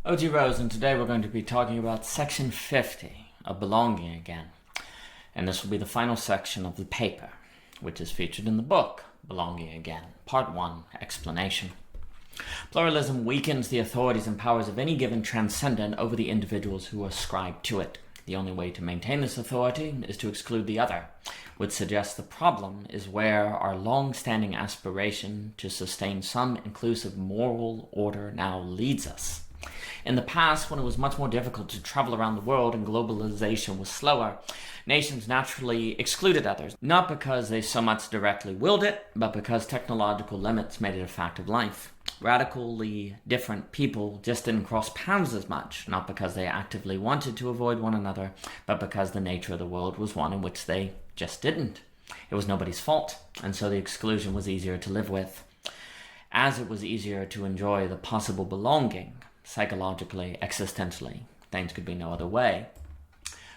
O.G. Rose, and today we're going to be talking about section 50 of belonging again. And this will be the final section of the paper, which is featured in the book, Belonging Again, Part 1, Explanation. Pluralism weakens the authorities and powers of any given transcendent over the individuals who ascribe to it. The only way to maintain this authority is to exclude the other, which suggests the problem is where our long-standing aspiration to sustain some inclusive moral order now leads us. In the past, when it was much more difficult to travel around the world and globalization was slower, nations naturally excluded others, not because they so much directly willed it, but because technological limits made it a fact of life. Radically different people just didn't cross paths as much, not because they actively wanted to avoid one another, but because the nature of the world was one in which they just didn't. It was nobody's fault, and so the exclusion was easier to live with, as it was easier to enjoy the possible belonging. Psychologically, existentially, things could be no other way.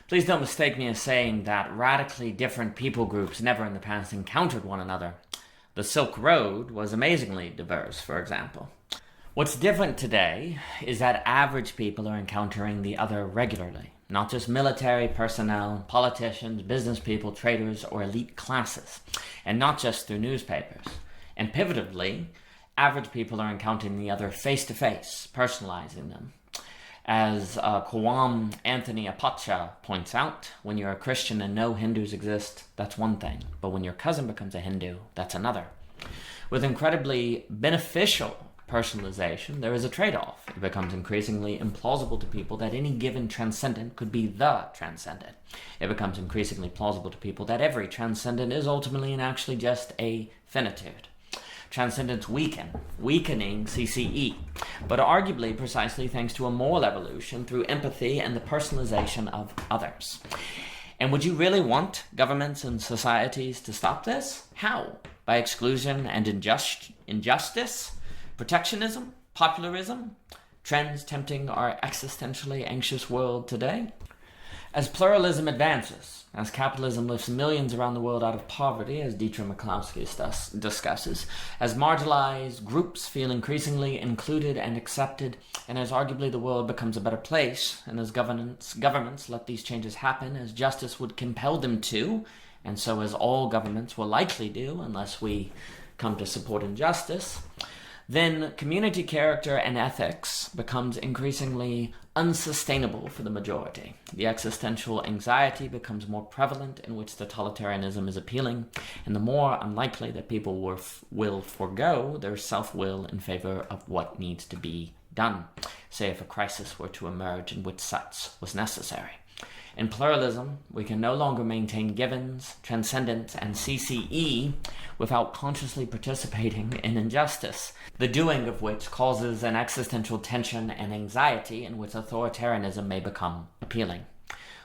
Please don't mistake me as saying that radically different people groups never in the past encountered one another. The Silk Road was amazingly diverse, for example. What's different today is that average people are encountering the other regularly, not just military personnel, politicians, business people, traders, or elite classes, and not just through newspapers. And pivotally, average people are encountering the other face-to-face, personalizing them. As Kwame Anthony Apache points out, when you're a Christian and no Hindus exist, that's one thing. But when your cousin becomes a Hindu, that's another. With incredibly beneficial personalization, there is a trade-off. It becomes increasingly implausible to people that any given transcendent could be the transcendent. It becomes increasingly plausible to people that every transcendent is ultimately and actually just a finitude. Transcendence weakening CCE, but arguably precisely thanks to a moral evolution through empathy and the personalization of others. And would you really want governments and societies to stop this? How? By exclusion and injustice? Protectionism? Popularism? Trends tempting our existentially anxious world today? As pluralism advances, as capitalism lifts millions around the world out of poverty, as Dietrich McCloskey discusses, as marginalized groups feel increasingly included and accepted, and as arguably the world becomes a better place, and as governments let these changes happen, as justice would compel them to, and so as all governments will likely do unless we come to support injustice, then community character and ethics becomes increasingly unsustainable for the majority. The existential anxiety becomes more prevalent, in which totalitarianism is appealing, and the more unlikely that people will forego their self-will in favor of what needs to be done, say if a crisis were to emerge in which such was necessary. In pluralism, we can no longer maintain givens, transcendence, and CCE without consciously participating in injustice, the doing of which causes an existential tension and anxiety in which authoritarianism may become appealing.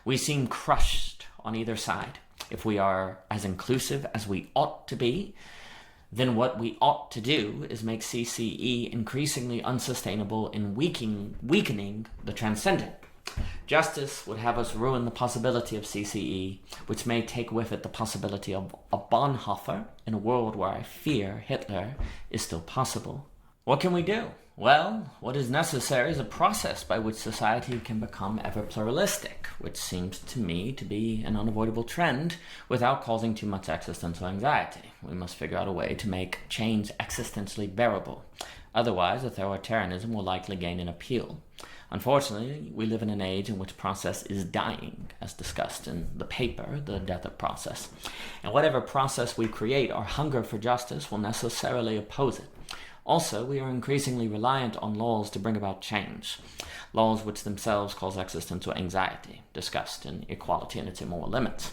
We seem crushed on either side. If we are as inclusive as we ought to be, then what we ought to do is make CCE increasingly unsustainable in weakening the transcendent. Justice would have us ruin the possibility of CCE, which may take with it the possibility of a Bonhoeffer in a world where I fear Hitler is still possible. What can we do? Well, what is necessary is a process by which society can become ever pluralistic, which seems to me to be an unavoidable trend without causing too much existential anxiety. We must figure out a way to make change existentially bearable. Otherwise, authoritarianism will likely gain an appeal. Unfortunately, we live in an age in which process is dying, as discussed in the paper, The Death of Process. And whatever process we create, our hunger for justice will necessarily oppose it. Also, we are increasingly reliant on laws to bring about change, laws which themselves cause existential anxiety, discussed in Equality and its Immoral Limits.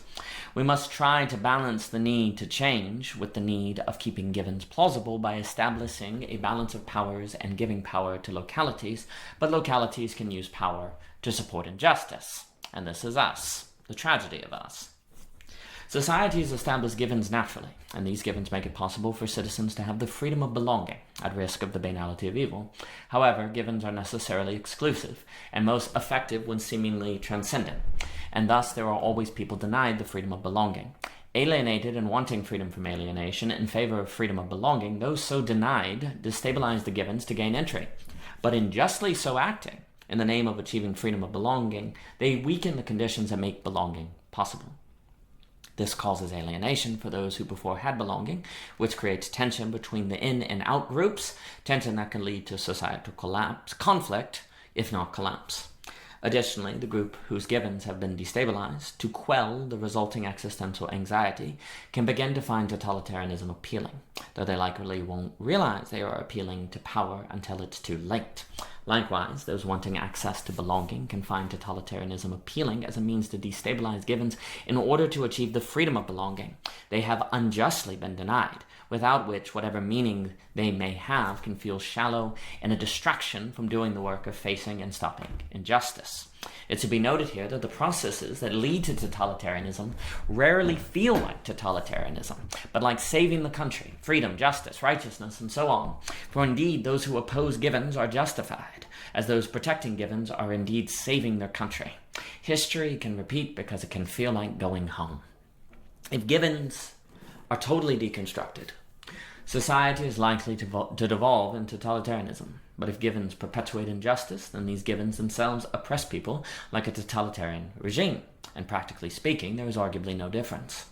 We must try to balance the need to change with the need of keeping givens plausible by establishing a balance of powers and giving power to localities, but localities can use power to support injustice. And this is us, the tragedy of us. Societies establish givens naturally, and these givens make it possible for citizens to have the freedom of belonging, at risk of the banality of evil. However, givens are necessarily exclusive, and most effective when seemingly transcendent, and thus there are always people denied the freedom of belonging. Alienated and wanting freedom from alienation in favor of freedom of belonging, those so denied destabilize the givens to gain entry. But in justly so acting, in the name of achieving freedom of belonging, they weaken the conditions that make belonging possible. This causes alienation for those who before had belonging, which creates tension between the in and out groups, tension that can lead to societal collapse, conflict, if not collapse. Additionally, the group whose givens have been destabilized, to quell the resulting existential anxiety, can begin to find totalitarianism appealing, though they likely won't realize they are appealing to power until it's too late. Likewise, those wanting access to belonging can find totalitarianism appealing as a means to destabilize givens in order to achieve the freedom of belonging they have unjustly been denied, without which whatever meaning they may have can feel shallow and a distraction from doing the work of facing and stopping injustice. It's to be noted here that the processes that lead to totalitarianism rarely feel like totalitarianism, but like saving the country, freedom, justice, righteousness, and so on. For indeed, those who oppose givens are justified, as those protecting givens are indeed saving their country. History can repeat because it can feel like going home. If givens are totally deconstructed, society is likely to devolve into totalitarianism. But if givens perpetuate injustice, then these givens themselves oppress people like a totalitarian regime. And practically speaking, there is arguably no difference.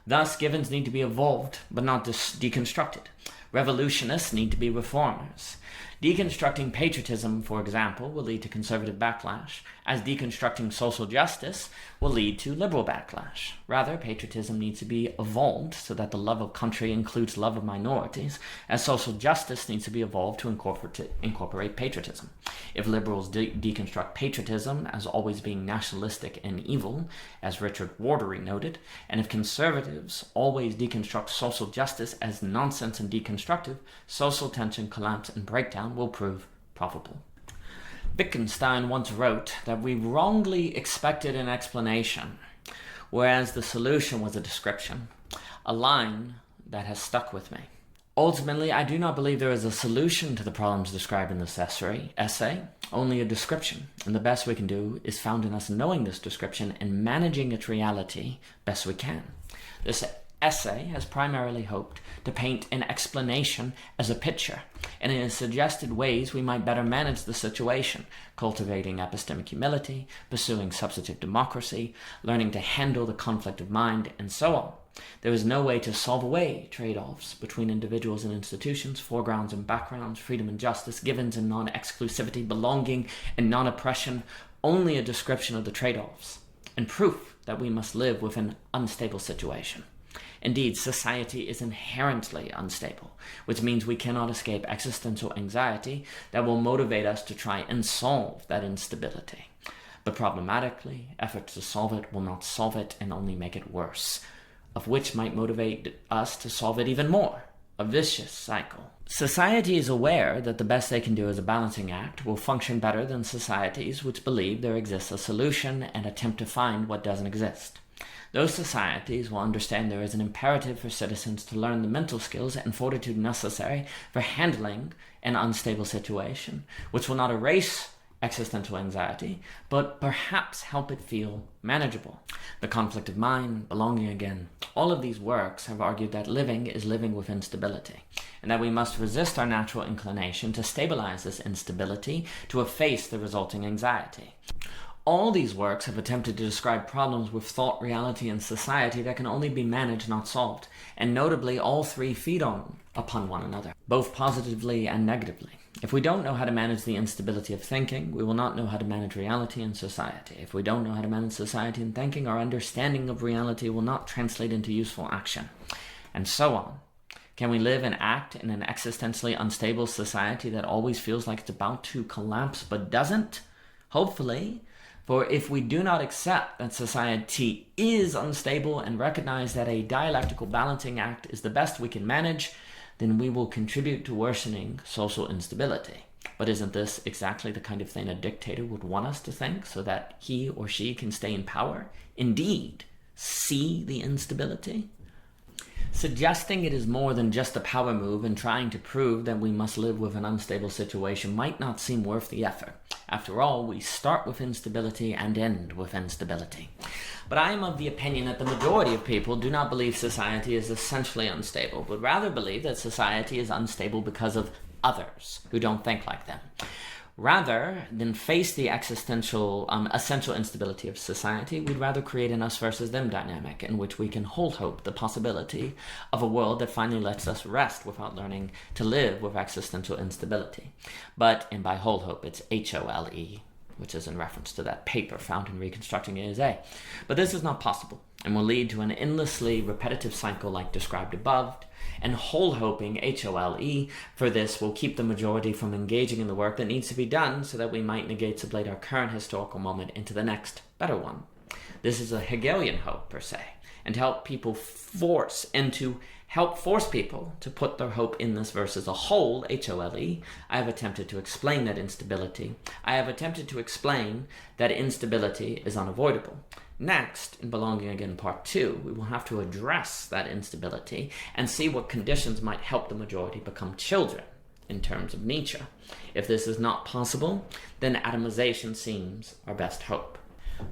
Thus, givens need to be evolved, but not deconstructed. Revolutionists need to be reformers. Deconstructing patriotism, for example, will lead to conservative backlash, as deconstructing social justice will lead to liberal backlash. Rather, patriotism needs to be evolved so that the love of country includes love of minorities, as social justice needs to be evolved to incorporate patriotism. If liberals deconstruct patriotism as always being nationalistic and evil, as Richard Wardery noted, and if conservatives always deconstruct social justice as nonsense and deconstructive, social tension, collapse, and breakdown will prove probable. Wittgenstein once wrote that we wrongly expected an explanation, whereas the solution was a description, a line that has stuck with me. Ultimately, I do not believe there is a solution to the problems described in this essay, only a description, and the best we can do is found in us knowing this description and managing its reality best we can. This essay has primarily hoped to paint an explanation as a picture, and it has suggested ways we might better manage the situation, cultivating epistemic humility, pursuing substantive democracy, learning to handle the conflict of mind, and so on. There is no way to solve away trade-offs between individuals and institutions, foregrounds and backgrounds, freedom and justice, givens and non-exclusivity, belonging and non-oppression, only a description of the trade-offs, and proof that we must live with an unstable situation. Indeed, society is inherently unstable, which means we cannot escape existential anxiety that will motivate us to try and solve that instability. But problematically, efforts to solve it will not solve it and only make it worse, of which might motivate us to solve it even more, a vicious cycle. Society is aware that the best they can do as a balancing act will function better than societies which believe there exists a solution and attempt to find what doesn't exist. Those societies will understand there is an imperative for citizens to learn the mental skills and fortitude necessary for handling an unstable situation, which will not erase existential anxiety, but perhaps help it feel manageable. The conflict of mind, belonging again, all of these works have argued that living is living with instability, and that we must resist our natural inclination to stabilize this instability to efface the resulting anxiety. All these works have attempted to describe problems with thought, reality, and society that can only be managed, not solved, and notably all three feed upon one another, both positively and negatively. If we don't know how to manage the instability of thinking, we will not know how to manage reality and society. If we don't know how to manage society and thinking, our understanding of reality will not translate into useful action, and so on. Can we live and act in an existentially unstable society that always feels like it's about to collapse but doesn't? Hopefully. For if we do not accept that society is unstable and recognize that a dialectical balancing act is the best we can manage, then we will contribute to worsening social instability. But isn't this exactly the kind of thing a dictator would want us to think so that he or she can stay in power? Indeed, see the instability? Suggesting it is more than just a power move and trying to prove that we must live with an unstable situation might not seem worth the effort. After all, we start with instability and end with instability. But I am of the opinion that the majority of people do not believe society is essentially unstable, but rather believe that society is unstable because of others who don't think like them. Rather than face the essential instability of society, we'd rather create an us versus them dynamic in which we can hold hope the possibility of a world that finally lets us rest without learning to live with existential instability. And by hold hope, it's HOLE, which is in reference to that paper found in Reconstructing A. But this is not possible and will lead to an endlessly repetitive cycle like described above, and hold hoping, HOLE, for this will keep the majority from engaging in the work that needs to be done so that we might negate sublate our current historical moment into the next, better one. This is a Hegelian hope, per se, and to help force people to put their hope in this versus a whole, HOLE, I have attempted to explain that instability. I have attempted to explain that instability is unavoidable. Next, in Belonging Again Part 2, we will have to address that instability and see what conditions might help the majority become children in terms of Nietzsche. If this is not possible, then atomization seems our best hope.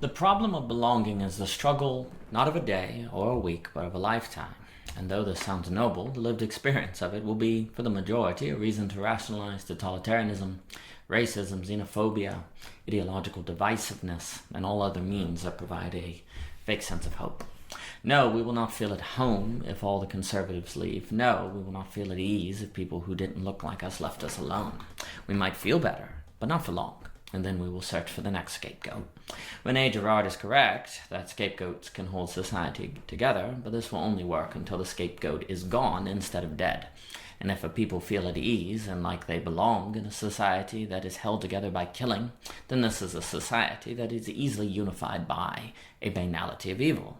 The problem of belonging is the struggle not of a day or a week, but of a lifetime. And though this sounds noble, the lived experience of it will be, for the majority, a reason to rationalize totalitarianism, racism, xenophobia, ideological divisiveness, and all other means that provide a fake sense of hope. No, we will not feel at home if all the conservatives leave. No, we will not feel at ease if people who didn't look like us left us alone. We might feel better, but not for long, and then we will search for the next scapegoat. René Girard is correct that scapegoats can hold society together, but this will only work until the scapegoat is gone instead of dead. And if a people feel at ease and like they belong in a society that is held together by killing, then this is a society that is easily unified by a banality of evil.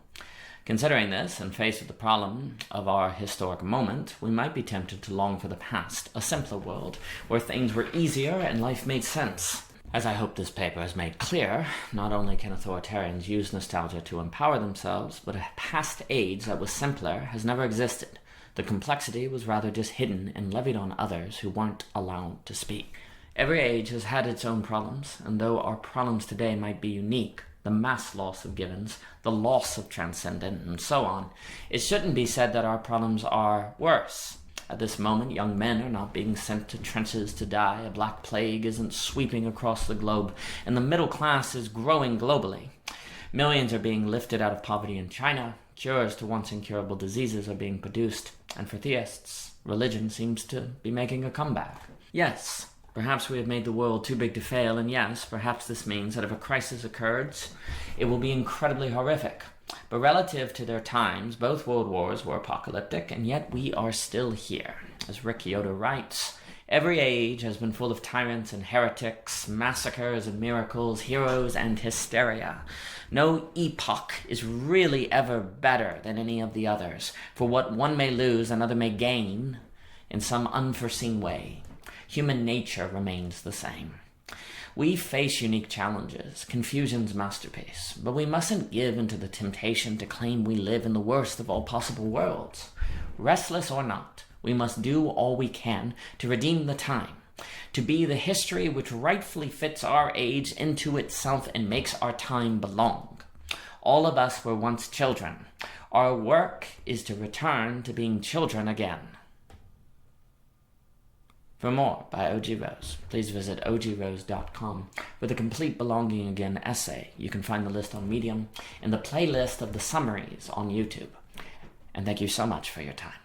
Considering this, and faced with the problem of our historic moment, we might be tempted to long for the past, a simpler world, where things were easier and life made sense. As I hope this paper has made clear, not only can authoritarians use nostalgia to empower themselves, but a past age that was simpler has never existed. The complexity was rather just hidden and levied on others who weren't allowed to speak. Every age has had its own problems, and though our problems today might be unique, the mass loss of givens, the loss of transcendent, and so on, it shouldn't be said that our problems are worse. At this moment, young men are not being sent to trenches to die, a black plague isn't sweeping across the globe, and the middle class is growing globally. Millions are being lifted out of poverty in China, cures to once incurable diseases are being produced, and for theists, religion seems to be making a comeback. Yes, perhaps we have made the world too big to fail, and yes, perhaps this means that if a crisis occurs, it will be incredibly horrific. But relative to their times, both world wars were apocalyptic, and yet we are still here. As Rick Yoder writes, every age has been full of tyrants and heretics, massacres and miracles, heroes and hysteria. No epoch is really ever better than any of the others, for what one may lose, another may gain in some unforeseen way. Human nature remains the same. We face unique challenges, confusion's masterpiece, but we mustn't give into the temptation to claim we live in the worst of all possible worlds. Restless or not, we must do all we can to redeem the time, to be the history which rightfully fits our age into itself and makes our time belong. All of us were once children. Our work is to return to being children again. For more by O.G. Rose, please visit ogrose.com. For the complete Belonging Again essay, you can find the list on Medium and the playlist of the summaries on YouTube. And thank you so much for your time.